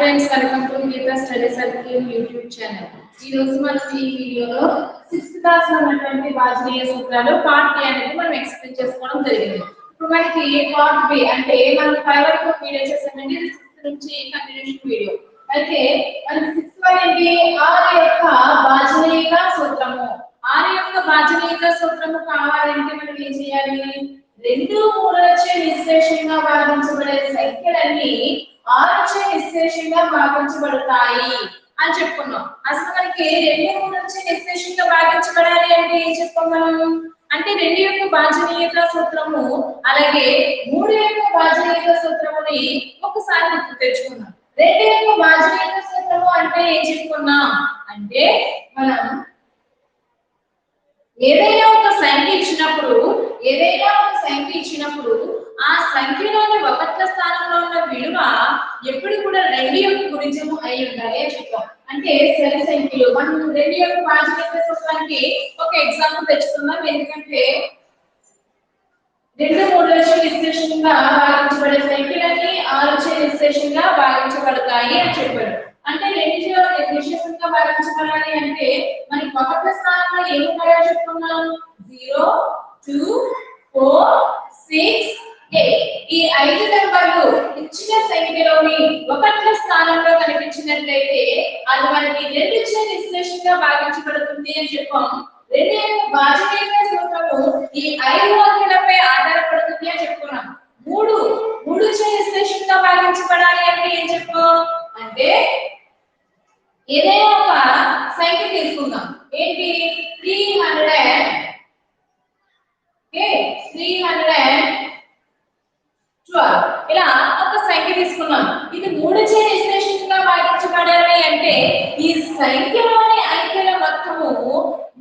friends, welcome to Gita Study Circle YouTube channel. ఈ రోజు మనం ఈ వీడియోలో 6th క్లాస్ లో ఉన్నటువంటి వాజనీయ సూత్రాలు పార్ట్ ఏ అనేది మనం ఎక్స్ప్లెయిన్ చేసుకోవడం జరిగింది. ఇప్పుడు మనకి పార్ట్ బి అంటే మనం ఫైవర్ కు వీడియో చేసామండి 6th నుంచి కంటిన్యూషన్ వీడియో. అయితే మనం 6th వన్ ఏంటి ఆర్ యొక్క వాజనీయ సూత్రము. ఆర్ యొక్క వాజనీయ సూత్రము కావాలంటే మనం ఏం చేయాలి? 2 3 చే నిశ్శేషంగా భాగించబడే సంఖ్యలన్నీ 6 చే నిశ్శేషంగా భాగించబడతాయి అని చెప్పుకున్నాం. అసలు మనకి 2 3 చే నిశ్శేషంగా భాగించబడాలి అంటే ఏం చెప్తాం మనం? అంటే 2 యొక్క భాజనీయత సూత్రము అలాగే 3 యొక్క భాజనీయత సూత్రముని ఒకసారి గుర్తు తెచ్చుకుందాం. 2 యొక్క భాజనీయత సూత్రము అంటే ఏం చెప్పుకున్నాం అంటే మనం ఏదైనా ఒక సంఖ్య ఇచ్చినప్పుడు ఆ సంఖ్యలోని ఒకట్ల స్థానంలో ఉన్న విలువ ఎప్పుడు కూడా 2 యొక్క గుణిజము అయి ఉండాలి అని చెప్తాం. అంటే సరి సంఖ్యలు మనం 2 యొక్క భాజనీయత సూత్రానికి ఒక ఎగ్జాంపుల్ తెచ్చుకుందాం. ఎందుకంటే 2 3 చే నిశ్శేషంగా భాగించబడే సంఖ్యలన్నీ 6 చే నిశ్శేషంగా భాగించబడతాయి అని చెప్పారు. అంటే 2 చే నిశ్శేషంగా భాగించబడాలి అంటే మనకి ఒకట్ల స్థానంలో ఏమి ఉన్నాయో చెప్పుకున్నాం. 0 2 4 6 8 ఈ 5 నంబర్లు ఇచ్చిన సంఖ్యలోని ఒకట్ల స్థానంలో కనిపించినట్లయితే అది మనకి 2 చే నిశ్శేషంగా భాగించబడుతుంది అని చెప్పాం. 2 యొక్క భాజనీయత సూత్రము ఈ 5 అంకెలపై ఆధారపడుతుంది అని చెప్పుకున్నాం. 3 చే నిశ్శేషంగా భాగించబడాలి అంటే ఏం చెప్పాం? అంటే ఏదైనా ఒక సంఖ్య తీసుకుందాం. ఏంటి? 300 312 ఇలా ఒక సంఖ్య తీసుకున్నాం. ఇది 3 చే నిశ్శేషంగా భాగించబడాలి అంటే ఈ సంఖ్యలోని అంకెల మొత్తము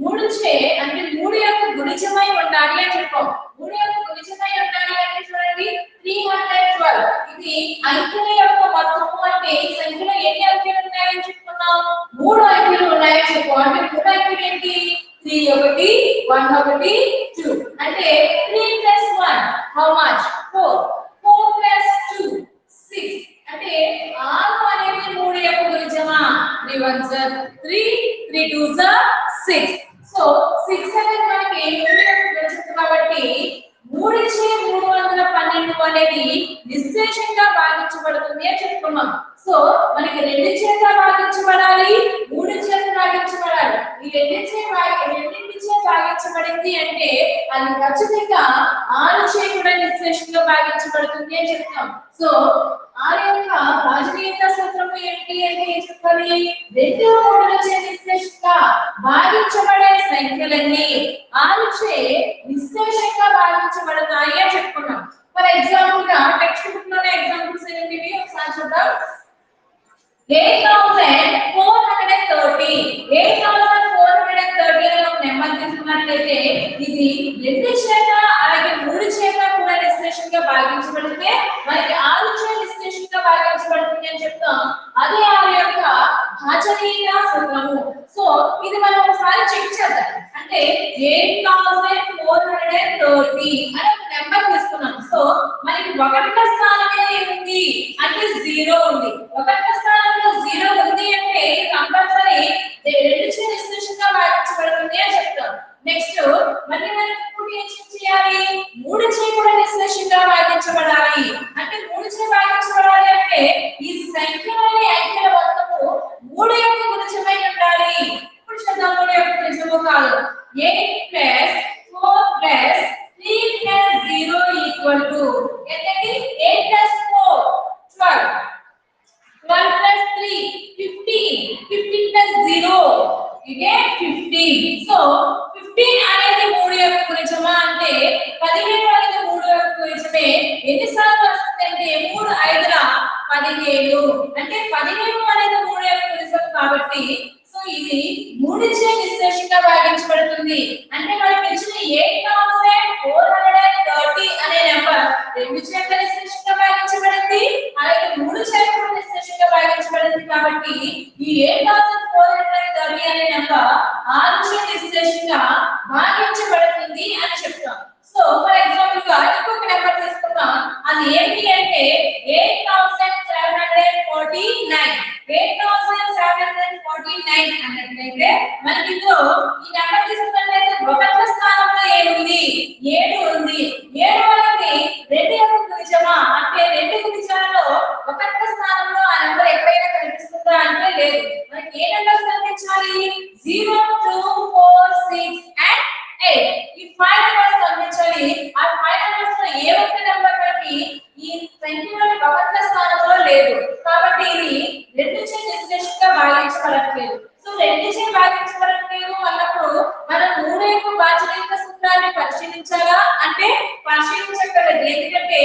3 చే అంటే 3 యొక్క గుణిజమై ఉండాలి అని చెప్పాం. 3 యొక్క గుణిజమై ఉండాలి అంటే చూడండి 312 ఇది అంకెల యొక్క మొత్తము అంటే ఈ సంఖ్యలో ఎన్ని అంకెలు ఉన్నాయని చెప్పుకున్నాం? 3 అంకెలు ఉన్నాయని చెప్పాం. అంటే 3 అంకెలు ఏంటి? 3 1 1 1 2 అంటే 3 + 1 how much? 4 4 + 2 6 అంటే 6 అనేది 3 యొక్క గుణిజమా? 3 1s are 3 3 2s are 6 so 6 అనేది మనకి 3 యొక్క గుణిజం కాబట్టి 3 చే 312 అనేది నిశ్శేషంగా భాగించబడుతుంది అని చెప్పుకున్నాం. సో మనకి 2 చేత భాగించబడాలి 3 చేత భాగించబడాలి. ఈ 2 చే భాగించబడింది అంటే అది ఖచ్చితంగా 6 చే కూడా నిశ్శేషంగా భాగించబడుతుంది అని చెప్తాం. సో 6 యొక్క భాజనీయత సూత్రము ఏంటి అంటే ఏం చెప్పాలి? 2 3 చే నిశ్శేషంగా భాగించబడే సంఖ్యలన్నీ 6 చే నిశ్శేషంగా భాగించబడతాయి అని చెప్పుకున్నాం. ఫర్ ఎగ్జాంపుల్ గా టెక్స్ట్ బుక్ లోనే ఎగ్జాంపుల్స్ ఏంటివి ఒకసారి చూద్దాం. 8430 8430 అనే ఒక నెంబర్ తీసుకున్నట్లయితే ఇది 2 చేత అలాగే 3 చేత కూడా నిశ్శేషంగా భాగించబడితే మనకి 6 చే నిశ్శేషంగా భాగించబడుతుంది అని చెప్తాం. అదే 6 యొక్క భాజనీయ సూత్రము. సో ఇది మనం ఒకసారి చెక్ చేద్దాం. అంటే 8430 అనే ఒక నెంబర్ తీసుకున్నాం. సో మనకి ఒకట్ల స్థానంలో ఏముంది అంటే 0 ఉంది. ఒకట్ల స్థానంలో 0 ఉంది అంటే కంపల్సరీ 2 చే నిశ్శేషంగా భాగించబడుతుంది అని చెప్తాం. నెక్స్ట్ మళ్ళీ మనం ఇప్పుడు ఏం చేయాలి? 3 చే కూడా నిశ్శేషంగా భాగించబడాలి. అంటే 3 చే భాగించబడాలి అంటే ఈ సంఖ్యలోని అంకెల మొత్తము 3 యొక్క గుణిజమై ఉండాలి. ఇప్పుడు చూద్దాం 3 యొక్క గుణిజము కాదు. 8 + 4 + 3 + 0 = ఎంతది? 8 + 4 12 12 + 3 15 15 + 0 ఇదే 15. సో 15 అనేది 3 యొక్క గుణిజమా అంటే 15 అనేది 3 యొక్క గుణిజమే. ఎన్నిసార్లు వస్తుంది అంటే 3 5ల 17 అంటే 15 అనేది 3 యొక్క గుణిజం కాబట్టి సో ఇది 3 చే నిశ్శేషంగా భాగించబడుతుంది. అంటే మనకి ఇచ్చిన 8430 అనే నెంబర్ 2 చేత నిశ్శేషంగా భాగించబడింది అలాగే 3 చేత కూడా నిశ్శేషంగా భాగించబడింది కాబట్టి ఈ 8430 అనే నెంబర్ 6 చే నిశ్శేషంగా భాగించబడుతుంది అని చెప్తాం. సో ఫర్ ఎగ్జాంపుల్ గా ఇంకొక నెంబర్ తీసుకుందాం. అది ఏంటి అంటే 8740 8749 అన్నట్లయితే మనకి ఇందులో ఈ నెంబర్ తీసుకున్నట్లయితే ఒకట్ల స్థానంలో ఏముంది 7 ఉంది 7 అనేది 2 యొక్క గుణిజమా అంటే 2 గుణిజాలలో ఒకట్ల స్థానంలో ఆ నెంబర్ ఎక్కడైనా కనిపిస్తుందా అంటే లేదు మనకి ఏ నెంబర్స్ కనిపించాలి 0 2 4 6 and 8 ఈ 5 నెంబర్స్ కనిపించాలి ఆ 5 నెంబర్స్ లో ఏ ఒక్క నెంబర్ మనకి ఈ సంఖ్యలోని ఒకట్ల స్థానంలో లేదు కాబట్టి ఇది 2 చే నిర్దేశంగా భాగించబడట్లేదు సో 2 చే భాగించబడట్లేదు అన్నప్పుడు మనం 3 యొక్క భాజనీయ సూత్రాన్ని పరిశీలించాలా అంటే పరిశీలించక్కర్లేదు ఎందుకంటే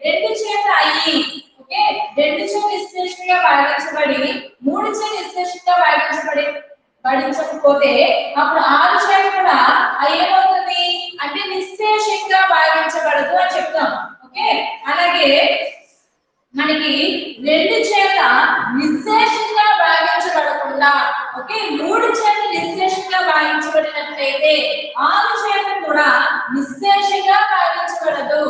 2 చేత అయ్యి ఓకే 2 చే నిర్దేశంగా భాగించబడి 3 చే నిర్దేశంగా భాగించకపోతే అప్పుడు 6 చేత కూడా అయ్యేమవుతుంది అంటే నిశ్శేషంగా భాగించబడదు అని చెప్తాం ఓకే అలాగే మనకి 2 చేత నిశ్శేషంగా భాగించబడకుండా ఓకే 3 చేత నిశ్శేషంగా భాగించబడినట్లయితే 6 చేత కూడా నిశ్శేషంగా భాగించబడదు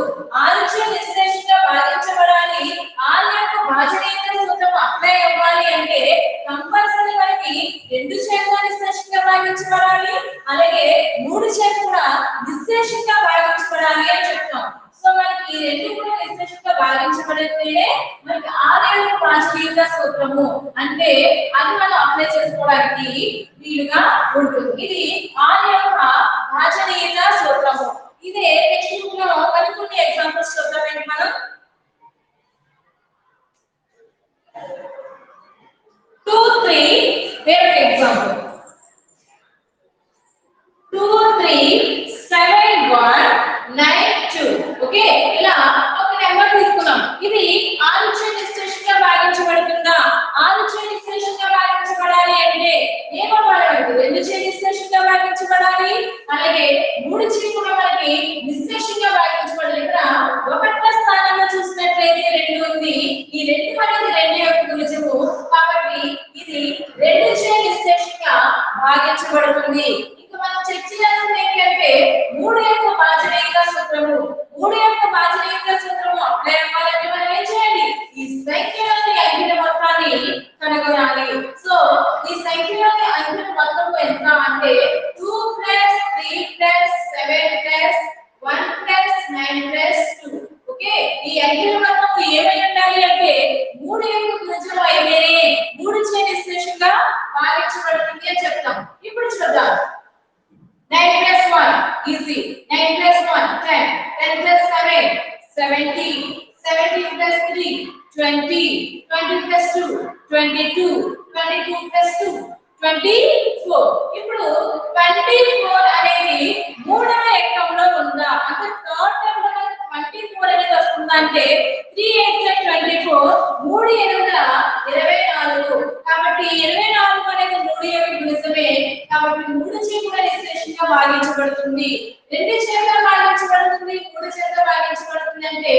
6 చేత నిశ్శేషంగా భాగించబడాలి 6 యొక్క భాజనీయ సూత్రం అప్లై అవ్వాలి అంటే కంపల్సరీ మనకి 2 చేత నిశ్శేషంగా భాగించబడాలి అలాగే 3 చేత కూడా నిశ్శేషంగా భాగించబడాలి అని చెప్తాం సో మనకి ఈ రెండు కూడా నిశ్శేషంగా భాగించబడితేనే మనకి 6 యొక్క భాజనీయ సూత్రము అంటే అది మనం అప్లై చేసుకోవడానికి వీలుగా ఉంటుంది ఇది 6 యొక్క భాజనీయ సూత్రము ఇదే టెక్స్ట్ బుక్ లో కొన్ని ఎగ్జాంపుల్స్ చూద్దామండి మనం 2 3 వేరొక ఎగ్జాంపుల్ 2 3 7 1 9 2 ఓకే ఇలా ఒక నెంబర్ తీసుకున్నాం ఇది 6 చే నిశ్శేషంగా భాగించబడుతుందా 6 చే నిశ్శేషంగా భాగించబడాలి అంటే ఏమవ్వాలి 2 చే నిశ్శేషంగా భాగించబడాలి అలాగే 3 చే కూడా మనకి నిశ్శేషంగా భాగించబడాలి ఇక్కడ ఒకట్ల స్థానంలో చూసినట్లయితే 2 ఉంది ఈ 2 అనేది 2 యొక్క గుణిజము కాబట్టి ఇది 2 చే నిశ్శేషంగా భాగించబడుతుంది మనం చెక్ చేయాల్సింది ఏంటంటే 3 యొక్క భాజనీయ సూత్రము 3 యొక్క భాజనీయ సూత్రము అప్లై అవ్వాలంటే మనం ఏం చేయాలి ఈ సంఖ్యలోని అంకెల మొత్తాన్ని కనుగొనాలి సో ఈ సంఖ్యలోని అంకెల మొత్తం ఎంత అంటే 2 3 7 1 9 2 ఓకే ఈ అంకెల మొత్తం ఏమై ఉండాలి అంటే 3 యొక్క గుణిజం అయితేనే 3 చే నిశ్శేషంగా భాగించబడుతుంది అని చెప్తాం ఇప్పుడు చూద్దాం 9 plus 1 easy 9 plus 1 10 10 plus 7 17 17 plus 3 20 20 plus 2 22 22 plus 2 24 ఇప్పుడు 24 అనేది మూడవ ఏకంలో ఉందా అంటే థర్డ్ టర్మ్ లో 24 అనేది వస్తుందా అంటే 3 8 24 3 8 24 కాబట్టి 24 అనేది 3 యొక్క గుణిజమే కాబట్టి 3 చే కూడా నిశ్శేషంగా భాగించబడుతుంది 2 చేత భాగించబడుతుంది 3 చేత భాగించబడుతుంది అంటే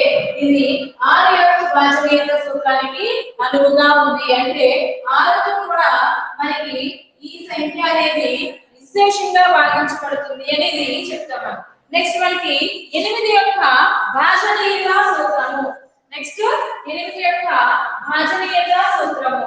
ఇది 6 యొక్క భాజనీయ సూత్రానికి అనువుగా ఉంది అంటే 6 కూడా మనకి ఈ సంఖ్య అనేది నిశ్శేషంగా భాగించబడుతుంది అనేది చెప్తాము నెక్స్ట్ మనకి 8 యొక్క భాజనీయ సూత్రము నెక్స్ట్ 8 యొక్క భాజనీయ సూత్రము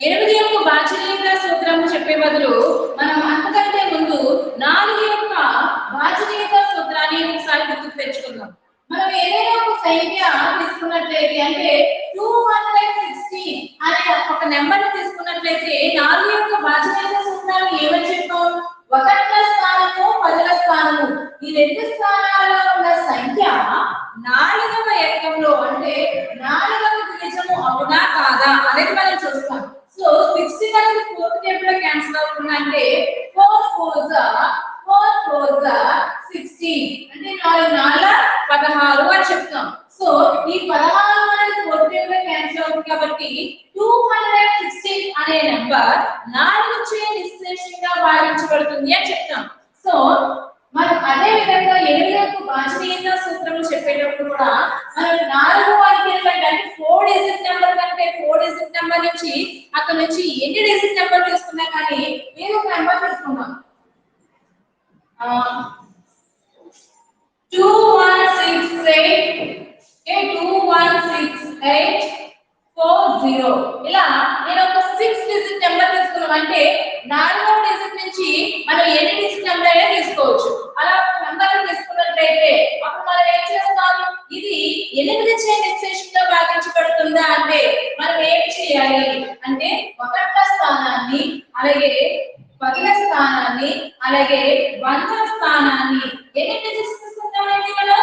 ఎనిమిది యొక్క భాజనీయ సూత్రము చెప్పే బదులు మనం అంతకంటే ముందు 4 యొక్క భాజనీయ సూత్రాన్ని ఒకసారి గుర్తుకు తెచ్చుకుందాం మనం ఏదైనా ఒక సంఖ్య తీసుకున్నట్లయితే అంటే 216 అనే ఒక నెంబర్ తీసుకున్నట్లయితే 4 యొక్క భాజనీయ సూత్రాన్ని ఏమని చెప్పాం ఒకట్ల స్థానము పదుల స్థానము ఈ రెండు స్థానాల్లో ఉన్న సంఖ్య 4వ ఏకంలో అంటే 4వ గుణిజము అవునా కాదా అనేది మనం చూస్తాం సో 16 అనేది 4th టేబుల్ లో క్యాన్సిల్ అవుతుందంటే 4 4s 16 అంటే 4 4 16 అని చెప్తాం సో ఈ 16 అనేది 4th టేబుల్ లో క్యాన్సిల్ అవుతుంది కాబట్టి 216 అనే నంబర్ 4 చే నిశ్శేషంగా భాగించబడుతుంది అని చెప్తాం సో మరి అదే విధంగా 8 యొక్క భాజనీయత సూత్రం చెప్పేటప్పుడు కూడా మనం 4 అంకెల కంటే అంటే 4 డిజిట్ నెంబర్ కంటే 4 డిజిట్ నెంబర్ నుంచి అక్కడ నుంచి ఎన్ని డిజిట్ నెంబర్ తీసుకున్నా కానీ ఏదో ఒక నెంబర్ తీసుకున్నాం 2168 216840 ఇలా నేను ఒక 6 డిజిట్ నెంబర్ తీసుకున్నాం అంటే 4వ డిజిట్ నుంచి మనం ఎన్ని డిజిట్ నెంబర్ అయినా తీసుకోవచ్చు అలా ఒక నెంబర్ తీసుకున్నట్లయితే అప్పుడు మనం ఏం చేస్తాం ఇది 8 చే నిశ్శేషం గా భాగించబడుతుందా అంటే మనం ఏం చేయాలి అంటే ఒకటవ స్థానాన్ని అలాగే 10వ స్థానాన్ని అలాగే 100వ స్థానాన్ని ఎన్ని డిజిట్స్ తీసుకుంటామండి మనం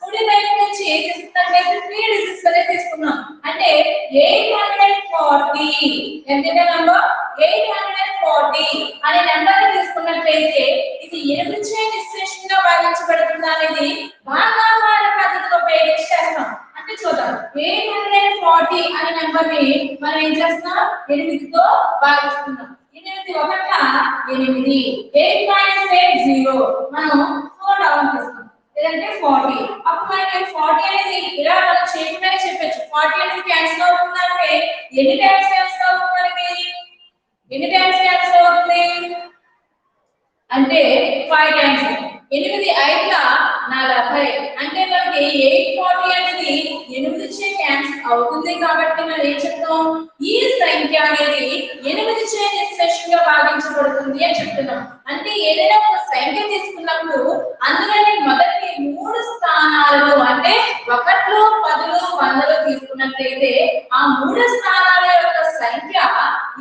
కుడి వైపు నుంచి తీసుకున్నట్లయితే 3 డిజిట్స్ వరకు తీసుకున్నాం అంటే 840 ఎంత నంబర్ 840 అనే నెంబర్ ని తీసుకున్నట్లయితే ఇది 8 చే నిశ్శేషంగా భాగించబడుతుందా అనేది భాగాహార పద్ధతిలో ఉపయోగించి చేస్తాం అంటే చూద్దాం 840 అనే నెంబర్ ని మనం ఏం చేస్తున్నాం 8 తో భాగిస్తున్నాం 8 ఒకట 8 8 - 8 0 మనం 4 డౌన్ చేస్తాం లేదంటే 40 అప్పుడు మనకి 40 అనేది ఇలా మనం చేయకుండా చెప్పొచ్చు 40 అనేది క్యాన్సిల్ అవుతుందంటే ఎన్ని టైమ్స్ క్యాన్సిల్ అవుతుంది మనకి ఎన్ని టైమ్స్ క్యాన్సిల్ అవుతుంది అంటే 5 టైమ్స్ 8 5 40 అంటే మనకి 840 అనేది 8 చే క్యాన్సిల్ అవుతుంది కాబట్టి మనం ఏం చెప్తాం ఈ సంఖ్య అనేది 8 చే నిశ్శేషంగా భాగించబడుతుంది అని చెప్తున్నాం అంటే ఏదైనా ఒక సంఖ్య తీసుకున్నప్పుడు అందులోని మొదటి 3 స్థానాలను అంటే 1లో 10లో 100లో తీసుకున్నట్లయితే ఆ 3 స్థానాల యొక్క సంఖ్య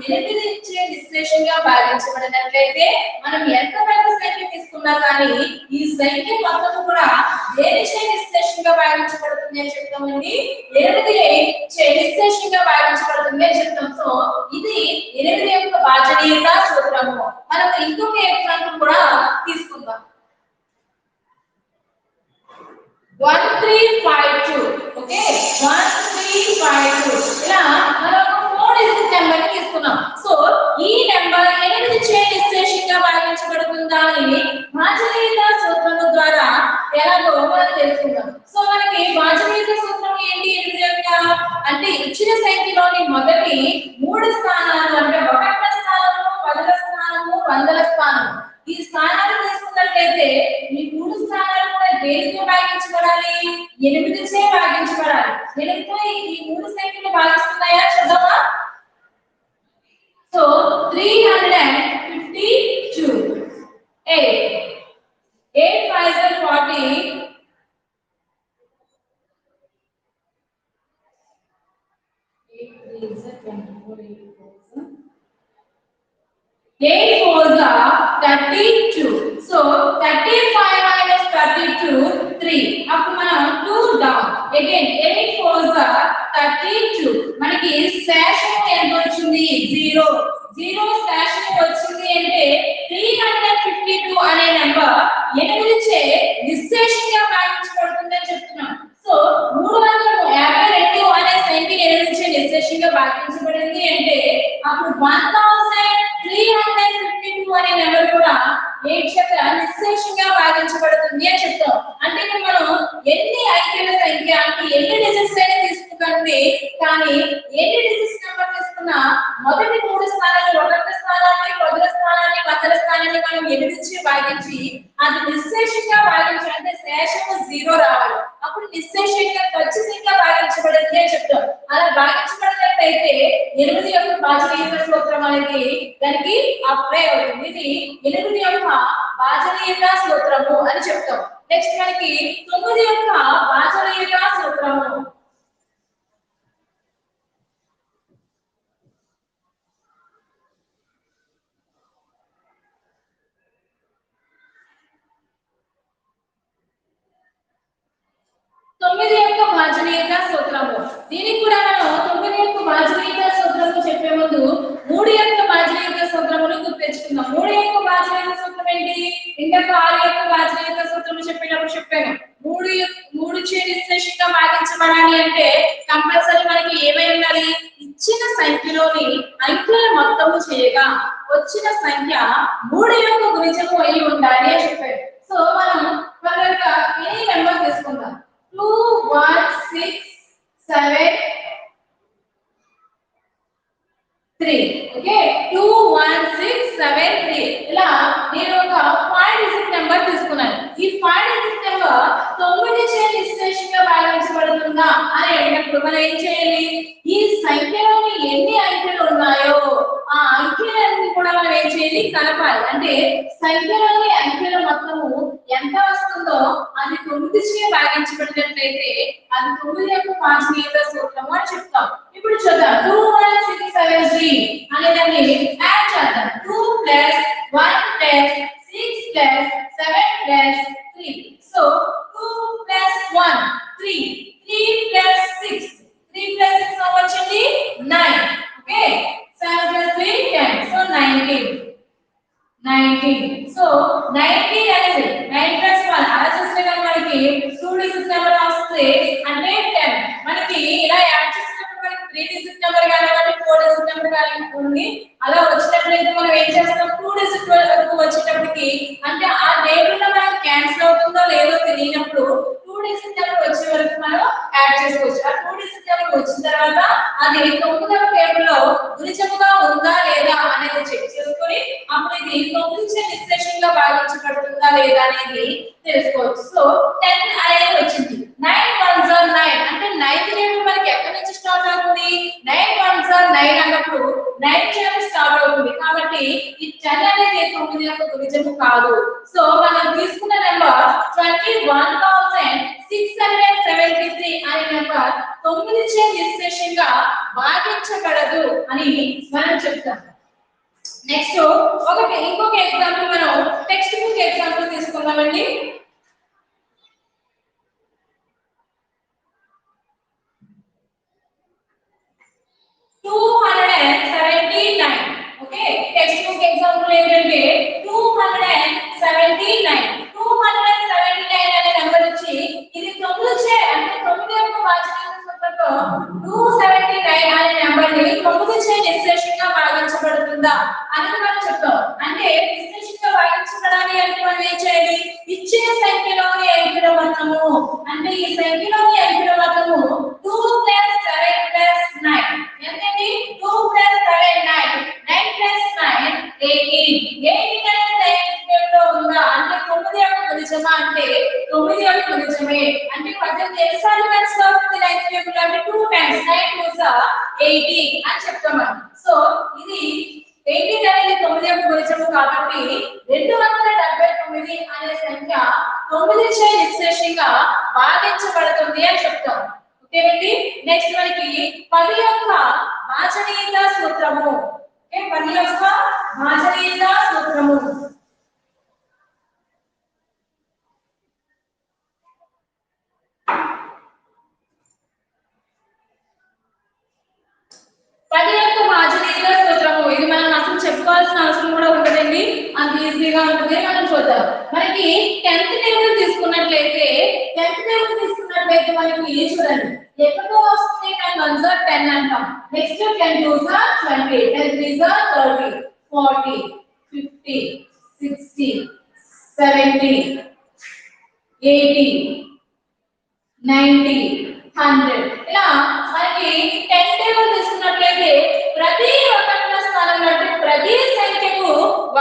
8 చే నిశ్శేషంగా భాగించబడినట్లయితే మనం ఎంత పెద్ద సంఖ్య తీసుకున్నా కానీ ఈ సంఖ్య మొత్తం కూడా దేని చే నిశ్శేషంగా భాగించబడుతుంది అని చెప్తామండి 8 చే నిశ్శేషంగా భాగించబడుతుంది అని చెప్తాం సో ఇది 8 యొక్క భాజనీయత సూత్రము మనం ఇంకొక ఎగ్జాంపుల్ కూడా తీసుకుందాం 1352 ఓకే 1352 ఇలా మనం 4 డిజిట్ నెంబర్ తీసుకున్నాం సో ఈ నెంబర్ 8 చే నిశ్శేషంగా భాగించబడుతుందా అని భాజనీయత సూత్రం ద్వారా ఎలాగో మనం తెలుసుకుందాం సో మనకి భాజనీయత సూత్రం ఏంటి 8 యొక్క అంటే ఇచ్చిన సంఖ్యలోని మొదటి 3 స్థానాలు అంటే 1వ స్థానము 10వ స్థానము 100వ స్థానము ఈ స్థానాలు తీసుకున్నట్లయితే ఈ 3 స్థానాలు కూడా దేనితో భాగించబడాలి 8 చే భాగించబడాలి 8 తో ఈ 3 సంఖ్యలు భాగిస్తున్నాయా చూద్దామా so 352 8 8 5 40 8 3 is 24 8 4s are 32 so 35 minus 32 3 అప్పుడు మనం 2 down again 8 4s are 32 మనకి శేషం ఎంత వచ్చింది 0 0 శేషం వచ్చింది అంటే 352 అనే నంబర్ 8 చే నిశ్శేషంగా భాగించబడుతుందని చెప్తున్నాం సో 352 అనే సంఖ్య 8 చే నిశ్శేషంగా భాగించబడింది అంటే అప్పుడు 1352 అనే నెంబర్ కూడా 8 చేత నిశ్శేషంగా భాగించబడుతుంది అని చెప్తాం అంటే ఇక్కడ మనం ఎన్ని అంకెల సంఖ్య అంటే ఎన్ని డిజిట్స్ అయినా తీసుకుంటే కానీ ఎన్ని డిజిట్స్ నెంబర్ తీసుకున్నా మొదటి 3 స్థానాలు 1వ స్థానాన్ని 10వ స్థానాన్ని 100వ స్థానాన్ని మనం 8 చే భాగించి అది నిశ్శేషంగా భాగించి అంటే శేషము 0 రావాలి అప్పుడు నిశ్శేషంగా ఖచ్చితంగా భాగించబడింది అని చెప్తాం అలా భాగించబడినట్లయితే 8 యొక్క భాజనీయత సూత్రం అనేది దానికి అప్లై అవుతుంది ఇది 8 యొక్క భాజనీయత సూత్రము అని చెప్తాం నెక్స్ట్ మనకి 9 యొక్క భాజనీయత సూత్రము 9 యొక్క భాజనీయత సూత్రము దీనికి కూడా మనం 9 యొక్క భాజనీయత సూత్రము చెప్పే ముందు 3 యొక్క భాజనీయత సూత్రమును గుర్తుంచుకుందాం 3 యొక్క భాజనీయత సూత్రం ఏంటి ఇంతకు 6 యొక్క భాజనీయత సూత్రము చెప్పేటప్పుడు చెప్పాను 3 చే నిశ్శేషంగా భాగించబడాలి అంటే కంపల్సరీ మనకి ఏమై ఉండాలి ఇచ్చిన సంఖ్యలోని అంకెల మొత్తము చేయగా వచ్చిన సంఖ్య 3 యొక్క గుణిజము అయి ఉండాలి అని చెప్పారు సో మనం త్వరగా ఎనీ నెంబర్ తీసుకుందాం 2 1 6 7 3 ఓకే 2 1 6 7 3 ఇలా నేను ఒక 5 డిజిట్ నెంబర్ తీసుకున్నాను ఈ 5 డిజిట్ నెంబర్ 9 చే నిశ్శేషంగా భాగించబడుతుందా అని అడిగినప్పుడు మనం ఏం చేయాలి ఈ సంఖ్యలోని ఎన్ని అంకెలు ఉన్నాయో ఆ అంకెలన్నీ కూడా మనం ఏం చేయాలి కలపాలి అంటే సంఖ్యలోని అంకెల మొత్తము ఎంత వస్తుందో అది 9 చే భాగించబడినట్లయితే అది 9 యొక్క భాజనీయత సూత్రము అని చెప్తాం ఇప్పుడు చూద్దాం 2 1 6 7 3 అనేదాన్ని యాడ్ చేద్దాం 2 1 6 7 3 so 2 1 3 3 6 3 6 how much is 9 okay 7 3 10 so 19 so 19 అనేది 9 1 అలా చూస్తే కనుక మనకి 2 డిజిట్ నెంబర్ వస్తుంది అంటే 10 మనకి ఇలా యాడ్ చేసినప్పుడు మనకి 3 డిజిట్ నెంబర్ కానివ్వండి 4 డిజిట్ నెంబర్ కానివ్వండి అలా వచ్చినట్లయితే మనం ఏం చేస్తాం 2 డిజిట్ వరకు వచ్చేటప్పటికి అంటే ఆ టేబుల్ లో మనకి క్యాన్సిల్ అవుతుందో లేదో తెలియనప్పుడు 2 డిజిట్ నెంబర్ వచ్చే వరకు మనం యాడ్ చేసుకోవచ్చు ఆ 2 డిజిట్ నెంబర్ వచ్చిన తర్వాత అది 9వ టేబుల్ లో గుణిజముగా ఉందా లేదా అనేది చెక్ చేసుకొని అప్పుడు ఇది 9 చే నిశ్శేషంగా భాగించబడుతుందా లేదా అనేది తెలుసుకోవచ్చు సో 10 అనేది వచ్చింది 9 1s are 9 అంటే 9th టేబుల్ మనకి ఎక్కడి నుంచి స్టార్ట్ అవుతుంది 9 1s are 9 అన్నప్పుడు 9 నుంచి స్టార్ట్ అవుతుంది కాబట్టి ఈ 10 అనేది 9 యొక్క గుణిజము కాదు సో మనం తీసుకున్న నెంబర్ 21673 అనే నెంబర్ 9 చే నిశ్శేషంగా భాగించబడదు అని మనం చెప్తాం నెక్స్ట్ ఇంకొక ఎగ్జాంపుల్ మనం టెక్స్ట్ బుక్ ఎగ్జాంపుల్ తీసుకుందామండి 279 ఓకే టెక్స్ట్ బుక్ ఎగ్జాంపుల్ ఏంటంటే 279 అనే నెంబర్ ఇచ్చి ఇది 9 చే అంటే 9 యొక్క భాజనీయ సూత్రంతో 279 అనే నెంబర్ ని 9 చే నిశ్శేషంగా భాగించబడుతుందా అని మనం చెప్తాం అంటే నిశ్శేషంగా భాగించబడాలి అంటే మనం ఏం చేయాలి ఇచ్చే సంఖ్యలోని అంకెల మొత్తము అంటే ఈ సంఖ్యలోని అంకెల మొత్తము 2 7 9 ఎంతండి 2 7 9 9 9 18 అనేది లో ఉందా అంటే 9 యొక్క గుణిజమా అంటే 9 యొక్క గుణిజమే అంటే 18 ఎన్నిసార్లు కన్సిడర్ అవుతుంది 9th టేబుల్ అంటే 2 times 9 2s are 18 అని చెప్తాం మనం సో ఇది 18 అనేది 9 యొక్క గుణిజము కాబట్టి 279 అనే సంఖ్య 9 చే నిశ్శేషంగా భాగించబడుతుంది అని చెప్తాం ఓకేనండి నెక్స్ట్ మనకి 10 యొక్క భాజనీయత సూత్రము ఓకే 10 యొక్క భాజనీయత సూత్రము 10 యొక్క భాజనీయత సూత్రము ఇది మనం అసలు చెప్పుకోవాల్సిన అవసరం కూడా ఉండదండి అంత ఈజీగా ఉంటుంది మనం చూద్దాం మనకి 10th టేబుల్ తీసుకున్నట్లయితే మనకి చూడండి ఎక్కడో వస్తుంది 10 1s are 10 అంటాం next 10 2s are 20 10 3s are 30 40 50 60 70 80 90 100 ఇలా మనకి 10 టేబుల్ తీసుకున్నట్లయితే ప్రతి ఒకట్ల స్థానంలో అంటే ప్రతి సంఖ్యకు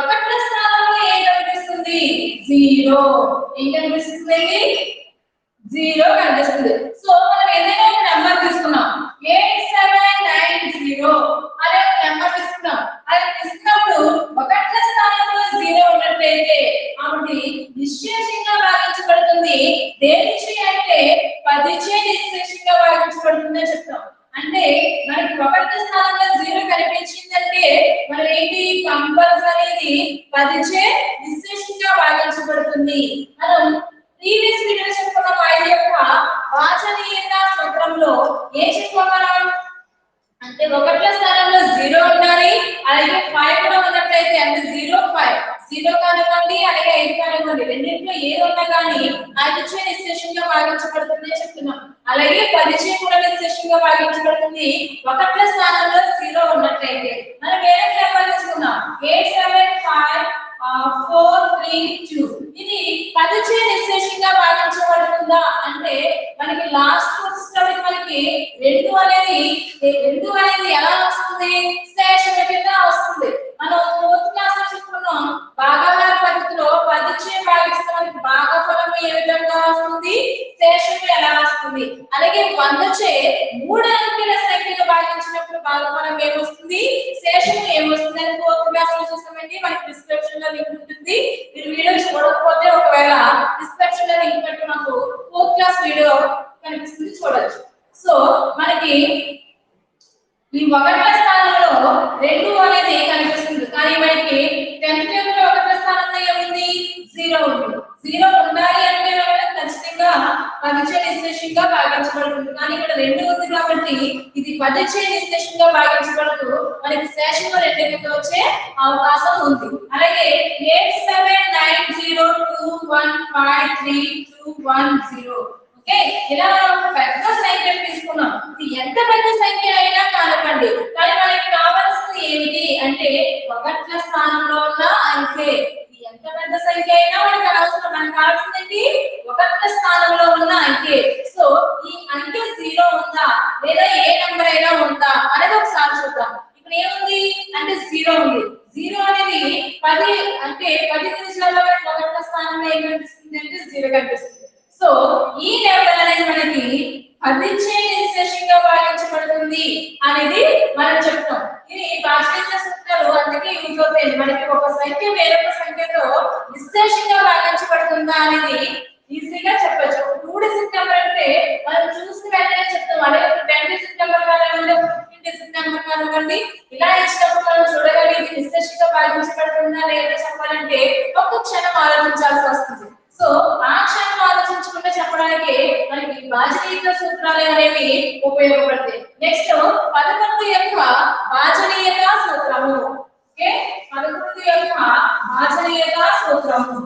ఒకట్ల స్థానంలో ఏం కనిపిస్తుంది 0 ఏం కనిపిస్తుంది 0 కనిపిస్తుంది సో మనం ఏదైనా ఒక నెంబర్ తీసుకున్నాం 8790 అనే ఒక నెంబర్ తీసుకున్నాం అది తీసుకున్నప్పుడు ఒకట్ల స్థానంలో 0 ఉన్నట్లయితే అప్పుడు నిశ్శేషంగా భాగించబడుతుంది దేనిచే అంటే 10 చే నిశ్శేషంగా భాగించబడుతుంది అని చెప్తాం అంటే మనకి ఒకట్ల స్థానంలో 0 కనిపించిందంటే మనం ఏంటి కంపల్సరీ 10 చే నిశ్శేషంగా భాగించబడుతుంది మనం ప్రీవియస్ వీడియో చెప్పుకున్న 5 యొక్క భాజనీయత సూత్రంలో ఏం చెప్పుకోగలం అంటే ఒకట్ల స్థానంలో 0 ఉండాలి అలాగే 5 కూడా ఉన్నట్లయితే అంటే 0 కానివ్వండి అలాగే 5 కానివ్వండి రెండింటిలో ఏది ఉన్నా కానీ 5 చే నిశ్శేషంగా భాగించబడుతుంది అని చెప్తున్నాం అలాగే 10 చే కూడా నిశ్శేషంగా భాగించబడుతుంది ఒకట్ల స్థానంలో 0 ఉన్నట్లయితే మనం వేరే నెంబర్ తీసుకుందాం 875 4 3 2 ఇది 10 చే నిశ్శేషంగా భాగించబడుతుందా అంటే మనకి లాస్ట్ వచ్చేసరికి మనకి 2 అనేది ఎలా వస్తుంది శేషం కింద వస్తుంది మనం ఫోర్త్ క్లాస్ లో చెప్పుకున్నాం భాగాహార పద్ధతిలో 10 చే భాగిస్తే మనకి భాగఫలం ఏ విధంగా వస్తుంది శేషం ఎలా వస్తుంది అలాగే 100 చే 3 అంకెల సంఖ్యను భాగించినప్పుడు భాగఫలం ఏమొస్తుంది శేషం ఏమొస్తుంది అని ఫోర్త్ క్లాస్ లో చూసామండి మనకి డిస్క్రిప్షన్ లో లింక్ ఉంటుంది మీరు వీడియో చూడకపోతే ఒకవేళ డిస్క్రిప్షన్ లో లింక్ పెట్టి నాకు ఫోర్త్ క్లాస్ వీడియో కనిపిస్తుంది చూడొచ్చు సో మనకి ఈ ఒకట్ల స్థానంలో 2 అనేది కనిపిస్తుంది కానీ మనకి 10th టేబుల్ లో ఒకట్ల స్థానంలో ఏముంది 0 ఉంది 0 ఉండాలి అంటే మనకి ఖచ్చితంగా 10 చే నిశ్శేషంగా భాగించబడుతుంది కానీ ఇక్కడ 2 ఉంది కాబట్టి ఇది 10 చే నిశ్శేషంగా భాగించబడుతూ మనకి శేషంలో 2 కింద వచ్చే అవకాశం ఉంది అలాగే 8792153210 ఓకే ఇలా మనం ఒక పెద్ద సంఖ్యను తీసుకున్నాం ఇది ఎంత పెద్ద సంఖ్య అయినా కానివ్వండి కానీ మనకి కావాల్సింది ఏమిటి అంటే ఒకట్ల స్థానంలో ఉన్న అంకె ఇది ఎంత పెద్ద సంఖ్య అయినా మనకు కావాల్సింది ఒకట్ల స్థానంలో ఉన్న అంకె సో ఈ అంకె 0 ఉందా లేదా ఏ నంబర్ అయినా ఉందా అనేది ఒకసారి చూద్దాం ఇక్కడ ఏముంది అంటే 0 ఉంది 0 అనేది 10 అంటే 10 నిమిషాల్లో ఒకట్ల స్థానంలో ఏం కనిపిస్తుంది అంటే 0 కనిపిస్తుంది సో ఈ నెంబర్ అనేది మనకి 10 చే నిశ్శేషంగా భాగించబడుతుంది అనేది మనం చెప్తాం ఇది భాషాంతర సూత్రాలు అందుకే యూజ్ అవుతాయి మనకి ఒక సంఖ్య వేరొక సంఖ్యతో నిశ్శేషంగా భాగించబడుతుందా అనేది ఈజీగా చెప్పొచ్చు ఒక 2 డిజిట్ నెంబర్ అంటే మనం చూసి వెంటనే చెప్తాం అలాగే 10 డిజిట్ నెంబర్ కానివ్వండి 15 డిజిట్ నెంబర్ కానివ్వండి ఇలా ఇచ్చినప్పుడు మనం చూడగానే ఇది నిశ్శేషంగా భాగించబడుతుందా లేదా చెప్పాలంటే ఒక క్షణం ఆలోచించాల్సి వస్తుంది సో ఆ క్షణం ఆలోచించకుండా చెప్పడానికి మనకి భాజనీయ సూత్రాలు అనేవి ఉపయోగపడతాయి నెక్స్ట్ 11 యొక్క భాజనీయత సూత్రము ఓకే 11 యొక్క భాజనీయత సూత్రము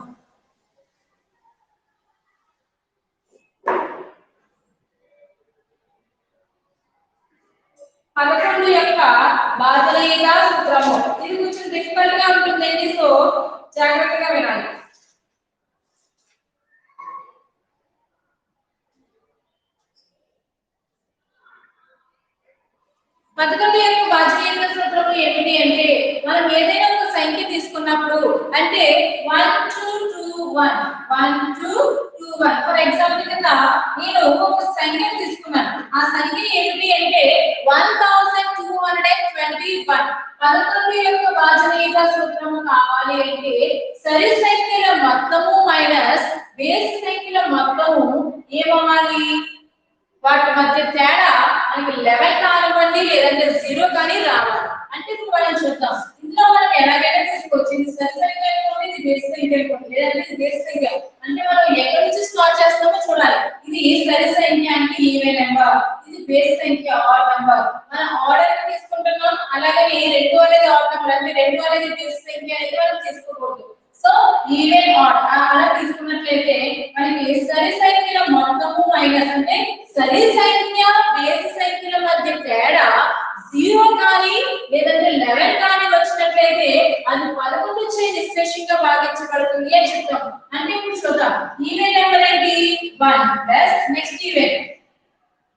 11 యొక్క భాజనీయత సూత్రము ఇది కొంచెం డిఫికల్ట్ గా ఉంటుందండి సో జాగ్రత్తగా వినాలి 11 యొక్క భాజనీయత సూత్రము ఏమిటి అంటే మనం ఏదైనా ఒక సంఖ్య తీసుకున్నప్పుడు అంటే 1221 ఫర్ ఎగ్జాంపుల్ కింద నేను ఒక సంఖ్యను తీసుకున్నాను ఆ సంఖ్య ఏమిటి అంటే 1221 11 యొక్క భాజనీయత సూత్రము కావాలి అంటే సరి సంఖ్యల మొత్తము మైనస్ బేసి సంఖ్యల మొత్తము ఏమవ్వాలి వాటి మధ్య తేడా మనకి 11 కానివ్వండి లేదంటే 0 కానీ రావాలి అంటే ఇప్పుడు మనం చూద్దాం ఇందులో మనం ఎలాగైనా తీసుకోవచ్చు ఇది సరి సంఖ్య అనుకోండి ఇది బేసి సంఖ్య అనుకోండి లేదంటే ఇది బేసి సంఖ్య అంటే మనం ఎక్కడి నుంచి స్టార్ట్ చేస్తామో చూడాలి ఇది సరి సంఖ్య అంటే ఈవెన్ నెంబర్ ఇది బేసి సంఖ్య ఆడ్ నెంబర్ మనం ఆర్డర్ తీసుకుంటున్నాం అలాగే 2 అనేది ఆడ్ నెంబర్ అంటే 2 అనేది బేసి సంఖ్య అనేది మనం తీసుకోకూడదు సో ఈవెన్ ఆడ్ అలా తీసుకున్నట్లయితే మనకి సరి సంఖ్యల మొత్తము మైనస్ అంటే సరి సంఖ్య బేసి సంఖ్యల మధ్య తేడా 0 కానీ లేదంటే 11 కానీ వచ్చినట్లయితే అది 11 చే నిశ్శేషంగా భాగించబడుతుంది అని చెప్తాం అంటే ఇప్పుడు చూద్దాం ఈవెన్ నెంబర్ ఏంటి 1 ప్లస్ నెక్స్ట్ ఈవెన్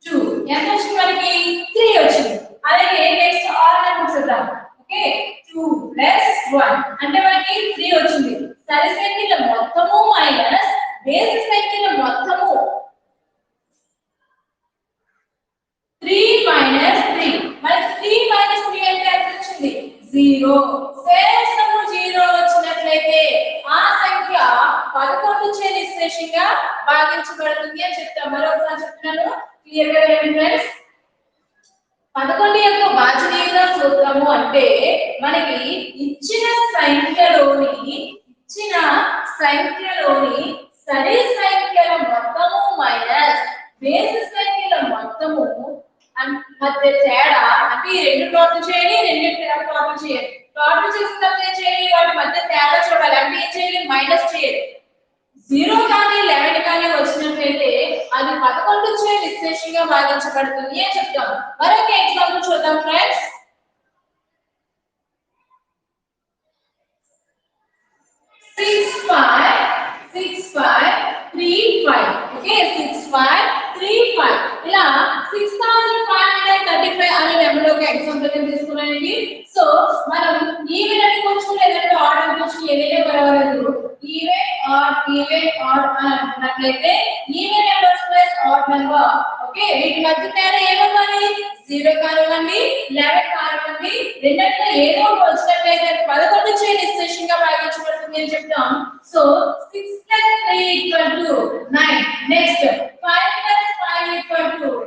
2 ఎంత వచ్చింది మనకి 3 వచ్చింది అలాగే నెక్స్ట్ ఆడ్ నెంబర్ చూద్దాం ఓకే 2 ప్లస్ 1 అంటే మనకి 3 వచ్చింది సరి సంఖ్యల మొత్తము మైనస్ బేసి సంఖ్యల మొత్తము 3 minus 3 మనకి 3 minus 3 అంటే ఎంత వచ్చింది 0 శేషము 0 వచ్చినట్లయితే ఆ సంఖ్య 11 చే నిశ్శేషంగా భాగించబడుతుంది అని చెప్తాం మరోసారి చెప్తున్నాను క్లియర్ గా వినండి ఫ్రెండ్స్ 11 యొక్క భాజనీయత సూత్రము అంటే మనకి ఇచ్చిన సంఖ్యలోని సరి సంఖ్యల మొత్తము మైనస్ బేసి సంఖ్యల మొత్తము మధ్య తేడా అంటే ఈ రెండు టోటల్ చేయాలి రెండింటి టోటల్ చేయాలి టోటల్ చేసిన తర్వాత ఏం చేయాలి వాటి మధ్య తేడా చూడాలి అంటే ఏం చేయాలి మైనస్ చేయాలి 0 కానీ 11 కానీ వచ్చినట్లయితే అది 11 చే నిశ్శేషంగా భాగించబడుతుంది అని చెప్తాం మరొక ఎగ్జాంపుల్ చూద్దాం ఫ్రెండ్స్ 5. ఓకే 6 5 3 5 ఇలా 6535 అనే నెంబర్ ఒక ఎగ్జాంపుల్ ని తీసుకున్నానండి. సో మనం ఈవెన్ అని కొంచెం లేదంటే ఆడ్ అని కొంచెం ఏదైనా పర్వాలేదు. ఈవెన్ ఆడ్ అని అనుకున్నట్లయితే even numbers plus odd number. Okay వీటి మధ్య తేడా ఏమవ్వాలి? 0 కానివ్వండి 11 కానివ్వండి రెండిట్లో ఏదో ఒకటి వచ్చినట్లయితే 11 చే నిశ్శేషంగా భాగించబడుతుంది అని చెప్తాం. సో 6 + 3 = 9. నెక్స్ట్ 5 + 5 =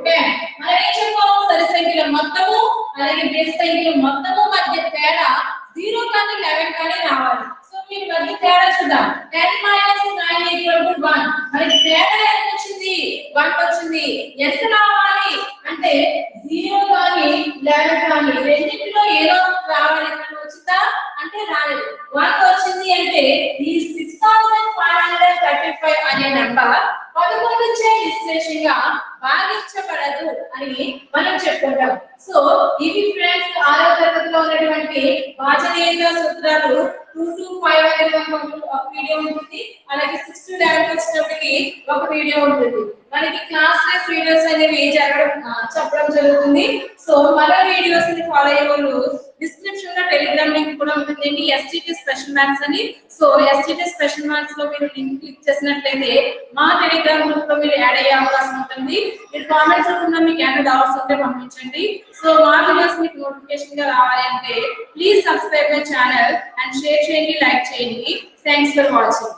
10. మనం ఏం చెప్పాము? సరి సంఖ్యల మొత్తము అలాగే బేసి సంఖ్యల మొత్తము మధ్య తేడా 0 కానీ 11 కానీ రావాలి. సో వీటి మధ్య తేడా చూద్దాం. 10 - 9 = 1. మనకి తేడా ఎంత వచ్చింది? 1 వచ్చింది. ఎంత రావాలి అంటే 0 కానీ 11 కానీ రెండిట్లో ఏదో రావాలి. కానీ వచ్చిందా అంటే రాలేదు. 1 వచ్చింది అంటే ఈ 6535 అనే నంబర్ 11 చే నిశ్శేషంగా భాగించబడదు అని మనం చెప్పుకుంటాం. సో ఇవి ఫ్రెండ్స్ 6వ తరగతిలో ఉన్నటువంటి భాజనీయ సూత్రాలు 2 to 5 అనే ఒక వీడియో ఉంటుంది. అలాగే 6 to 11 వచ్చినప్పటికి ఒక వీడియో ఉంటుంది. మనకి క్లాస్ టెస్ట్ వీడియోస్ అనేవి చెప్పడం జరుగుతుంది. సో మన వీడియోస్ ని ఫాలో అయ్యే వాళ్ళు డిస్క్రిప్షన్ లో టెలిగ్రామ్ లింక్ కూడా ఉంటుందండి. ఎస్టిటి స్పెషల్ మ్యాథ్స్ అని. సో ఎస్టిటి స్పెషల్ మ్యాథ్స్ లో మీరు లింక్ క్లిక్ చేసినట్లయితే మా టెలిగ్రామ్ గ్రూప్ లో మీరు యాడ్ అయ్యే అవకాశం ఉంటుంది. మీరు కామెంట్స్ రూపంలో మీకు ఏమైనా డౌట్స్ ఉంటే పంపించండి. సో మా వీడియోస్ మీకు నోటిఫికేషన్ గా రావాలి అంటే please subscribe my channel and share చేయండి, లైక్ చేయండి. Thanks for watching.